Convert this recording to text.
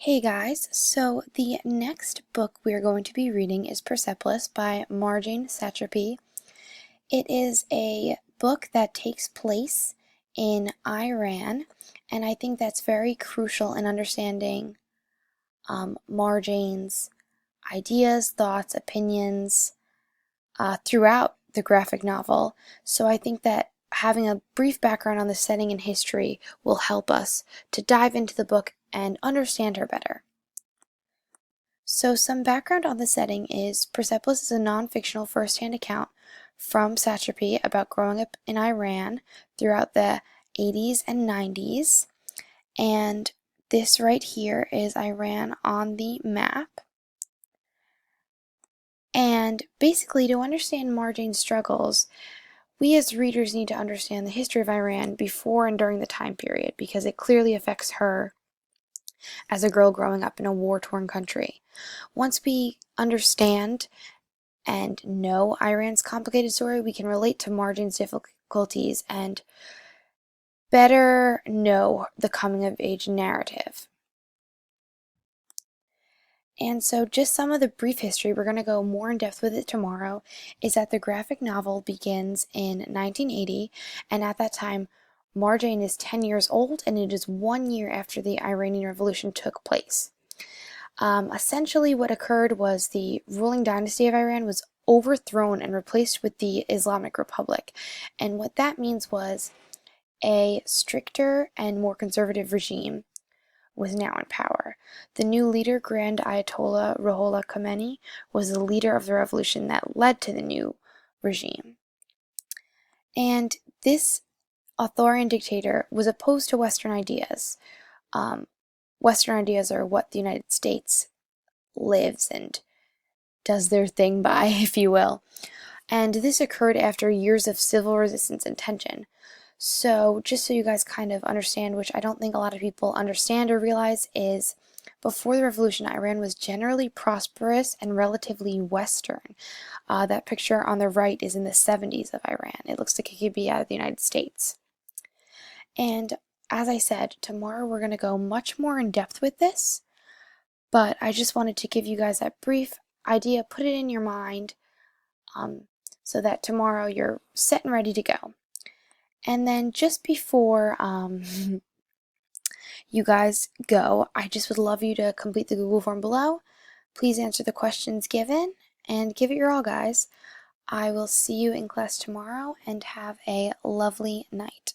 Hey guys, so the next book we're going to be reading is Persepolis by Marjane Satrapi. It is a book that takes place in Iran, and I think that's very crucial in understanding Marjane's ideas, thoughts, opinions throughout the graphic novel. So I think that having a brief background on the setting and history will help us to dive into the book and understand her better. So some background on the setting is Persepolis is a non-fictional first-hand account from Satrapi about growing up in Iran throughout the 80s and 90s. And this right here is Iran on the map. And basically, to understand Marjane's struggles, we as readers need to understand the history of Iran before and during the time period because it clearly affects her as a girl growing up in a war-torn country. Once we understand and know Iran's complicated story, we can relate to Marjane's difficulties and better know the coming-of-age narrative. And so just some of the brief history, we're going to go more in depth with it tomorrow, is that the graphic novel begins in 1980, and at that time, Marjane is 10 years old, and it is 1 year after the Iranian Revolution took place. Essentially what occurred was the ruling dynasty of Iran was overthrown and replaced with the Islamic Republic. And what that means was a stricter and more conservative regime was now in power. The new leader, Grand Ayatollah Ruhollah Khomeini, was the leader of the revolution that led to the new regime. And this authoritarian dictator was opposed to Western ideas. Western ideas are what the United States lives and does their thing by, if you will. And this occurred after years of civil resistance and tension. So just so you guys kind of understand, which I don't think a lot of people understand or realize, is before the revolution, Iran was generally prosperous and relatively Western. That picture on the right is in the 70s of Iran. It looks like it could be out of the United States. And as I said, tomorrow we're going to go much more in depth with this, but I just wanted to give you guys that brief idea, put it in your mind, so that tomorrow you're set and ready to go. And then just before you guys go, I just would love you to complete the Google form below. Please answer the questions given and give it your all, guys. I will see you in class tomorrow and have a lovely night.